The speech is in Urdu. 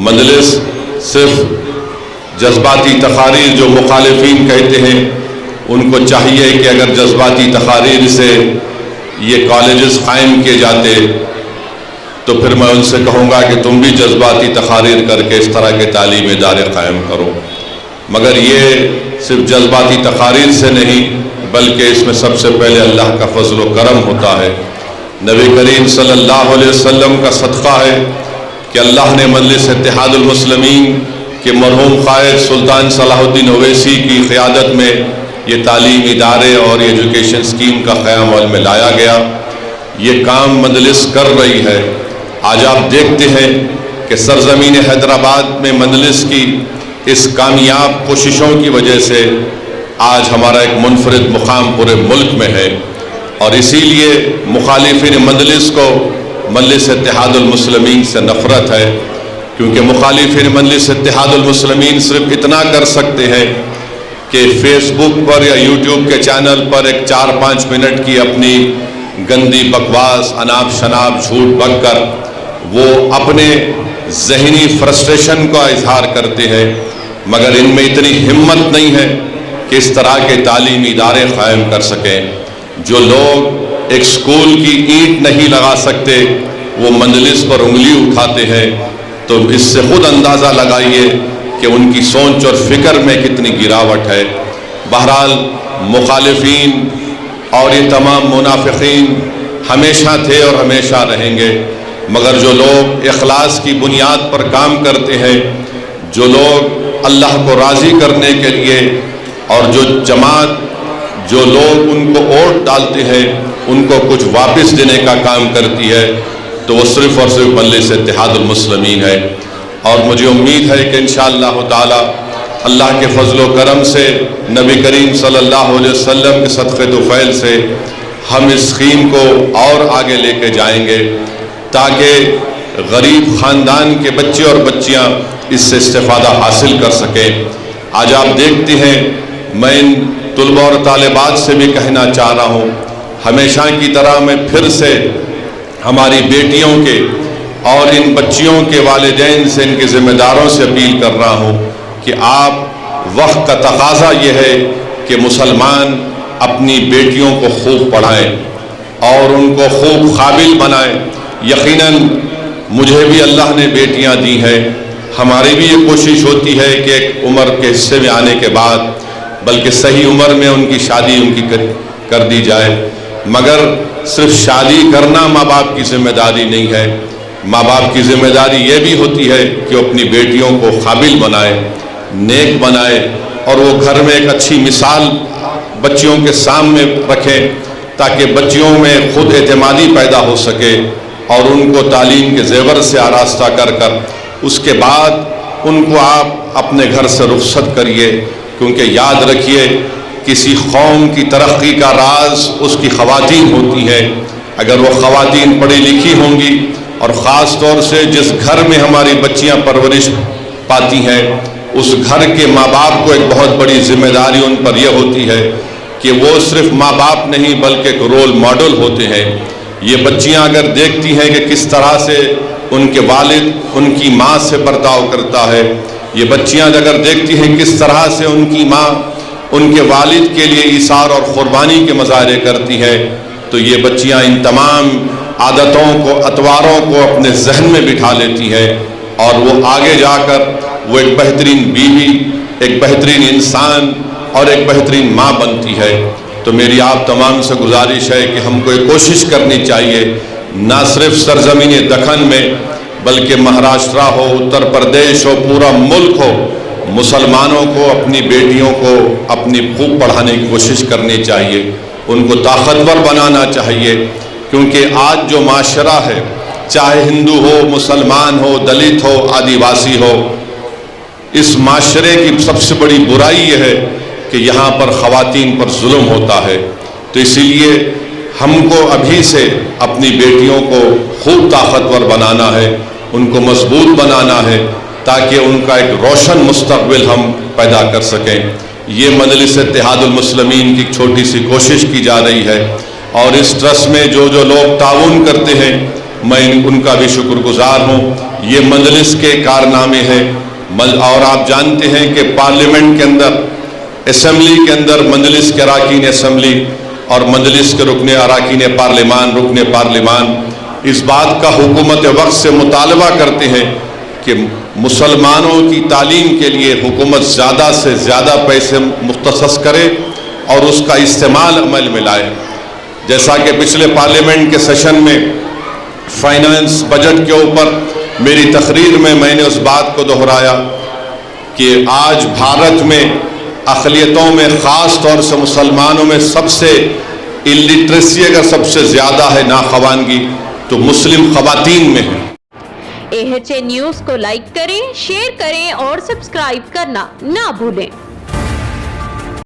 مجلس صرف جذباتی تقاریر جو مخالفین کہتے ہیں ان کو چاہیے کہ اگر جذباتی تقاریر سے یہ کالجز قائم کیے جاتے تو پھر میں ان سے کہوں گا کہ تم بھی جذباتی تقاریر کر کے اس طرح کے تعلیمی ادارے قائم کرو، مگر یہ صرف جذباتی تقاریر سے نہیں بلکہ اس میں سب سے پہلے اللہ کا فضل و کرم ہوتا ہے۔ نبی کریم صلی اللہ علیہ وسلم کا صدقہ ہے کہ اللہ نے مجلس اتحاد المسلمین کے مرحوم قائد سلطان صلاح الدین اویسی کی قیادت میں یہ تعلیمی ادارے اور ایجوکیشن اسکیم کا قیام عمل میں لایا گیا۔ یہ کام مجلس کر رہی ہے۔ آج آپ دیکھتے ہیں کہ سرزمین حیدرآباد میں مجلس کی اس کامیاب کوششوں کی وجہ سے آج ہمارا ایک منفرد مقام پورے ملک میں ہے، اور اسی لیے مخالفین مجلس کو مجلس اتحاد المسلمین سے نفرت ہے، کیونکہ مخالفین مجلس اتحاد المسلمین صرف اتنا کر سکتے ہیں کہ فیس بک پر یا یوٹیوب کے چینل پر ایک 4-5 منٹ کی اپنی گندی بکواس، اناپ شناپ، جھوٹ بک کر وہ اپنے ذہنی فرسٹریشن کا اظہار کرتے ہیں، مگر ان میں اتنی ہمت نہیں ہے کہ اس طرح کے تعلیمی ادارے قائم کر سکیں۔ جو لوگ ایک سکول کی اینٹ نہیں لگا سکتے وہ مجلس پر انگلی اٹھاتے ہیں، تو اس سے خود اندازہ لگائیے کہ ان کی سوچ اور فکر میں کتنی گراوٹ ہے۔ بہرحال مخالفین اور یہ تمام منافقین ہمیشہ تھے اور ہمیشہ رہیں گے، مگر جو لوگ اخلاص کی بنیاد پر کام کرتے ہیں، جو لوگ اللہ کو راضی کرنے کے لیے اور جو جماعت، جو لوگ ان کو ووٹ ڈالتے ہیں ان کو کچھ واپس دینے کا کام کرتی ہے، تو وہ صرف اور صرف مجلس اتحاد المسلمین ہے۔ اور مجھے امید ہے کہ انشاءاللہ تعالی اللہ کے فضل و کرم سے، نبی کریم صلی اللہ علیہ وسلم کے صدقے طفیل سے ہم اس اسکیم کو اور آگے لے کے جائیں گے تاکہ غریب خاندان کے بچے اور بچیاں اس سے استفادہ حاصل کر سکیں۔ آج آپ دیکھتے ہیں، میں ان طلباء اور طالبات سے بھی کہنا چاہ رہا ہوں، ہمیشہ کی طرح میں پھر سے ہماری بیٹیوں کے اور ان بچیوں کے والدین سے، ان کے ذمہ داروں سے اپیل کر رہا ہوں کہ آپ، وقت کا تقاضا یہ ہے کہ مسلمان اپنی بیٹیوں کو خوب پڑھائیں اور ان کو خوب قابل بنائیں۔ یقیناً مجھے بھی اللہ نے بیٹیاں دی ہیں، ہماری بھی یہ کوشش ہوتی ہے کہ ایک عمر کے حصے میں آنے کے بعد، بلکہ صحیح عمر میں ان کی شادی ان کی کر دی جائے، مگر صرف شادی کرنا ماں باپ کی ذمہ داری نہیں ہے۔ ماں باپ کی ذمہ داری یہ بھی ہوتی ہے کہ وہ اپنی بیٹیوں کو قابل بنائے، نیک بنائے، اور وہ گھر میں ایک اچھی مثال بچیوں کے سامنے رکھیں تاکہ بچیوں میں خود اعتمادی پیدا ہو سکے، اور ان کو تعلیم کے زیور سے آراستہ کر کر اس کے بعد ان کو آپ اپنے گھر سے رخصت کریے، کیونکہ یاد رکھیے کسی قوم کی ترقی کا راز اس کی خواتین ہوتی ہیں۔ اگر وہ خواتین پڑھی لکھی ہوں گی، اور خاص طور سے جس گھر میں ہماری بچیاں پرورش پاتی ہیں، اس گھر کے ماں باپ کو ایک بہت بڑی ذمہ داری ان پر یہ ہوتی ہے کہ وہ صرف ماں باپ نہیں بلکہ ایک رول ماڈل ہوتے ہیں۔ یہ بچیاں اگر دیکھتی ہیں کہ کس طرح سے ان کے والد ان کی ماں سے برتاؤ کرتا ہے، یہ بچیاں اگر دیکھتی ہیں کس طرح سے ان کی ماں ان کے والد کے لیے ایثار اور قربانی کے مظاہرے کرتی ہے، تو یہ بچیاں ان تمام عادتوں کو، اطواروں کو اپنے ذہن میں بٹھا لیتی ہے، اور وہ آگے جا کر وہ ایک بہترین بیوی، ایک بہترین انسان اور ایک بہترین ماں بنتی ہے۔ تو میری آپ تمام سے گزارش ہے کہ ہم کو یہ کوشش کرنی چاہیے، نہ صرف سرزمین دکن میں بلکہ مہاراشٹرا ہو، اتر پردیش ہو، پورا ملک ہو، مسلمانوں کو اپنی بیٹیوں کو اپنی خوب پڑھانے کی کوشش کرنی چاہیے، ان کو طاقتور بنانا چاہیے، کیونکہ آج جو معاشرہ ہے، چاہے ہندو ہو، مسلمان ہو، دلت ہو، آدیواسی ہو، اس معاشرے کی سب سے بڑی برائی یہ ہے کہ یہاں پر خواتین پر ظلم ہوتا ہے۔ تو اسی لیے ہم کو ابھی سے اپنی بیٹیوں کو خوب طاقتور بنانا ہے، ان کو مضبوط بنانا ہے، تاکہ ان کا ایک روشن مستقبل ہم پیدا کر سکیں۔ یہ مجلس اتحاد المسلمین کی چھوٹی سی کوشش کی جا رہی ہے، اور اس ٹرسٹ میں جو لوگ تعاون کرتے ہیں، میں ان کا بھی شکر گزار ہوں۔ یہ مجلس کے کارنامے ہیں. اور آپ جانتے ہیں کہ پارلیمنٹ کے اندر، اسمبلی کے اندر مجلس کے اراکین اسمبلی اور مجلس کے رکن اراکین پارلیمان اس بات کا حکومت وقت سے مطالبہ کرتے ہیں کہ مسلمانوں کی تعلیم کے لیے حکومت زیادہ سے زیادہ پیسے مختص کرے اور اس کا استعمال عمل میں لائے. جیسا کہ پچھلے پارلیمنٹ کے سیشن میں فائنانس بجٹ کے اوپر میری تقریر میں نے اس بات کو دہرایا کہ آج بھارت میں اقلیتوں میں، خاص طور سے مسلمانوں میں، سب سے الٹریسی اگر سب سے زیادہ ہے ناخوانگی تو مسلم خواتین میں ہے. AHA نیوز کو لائک کریں، شیئر کریں اور سبسکرائب کرنا نہ بھولیں.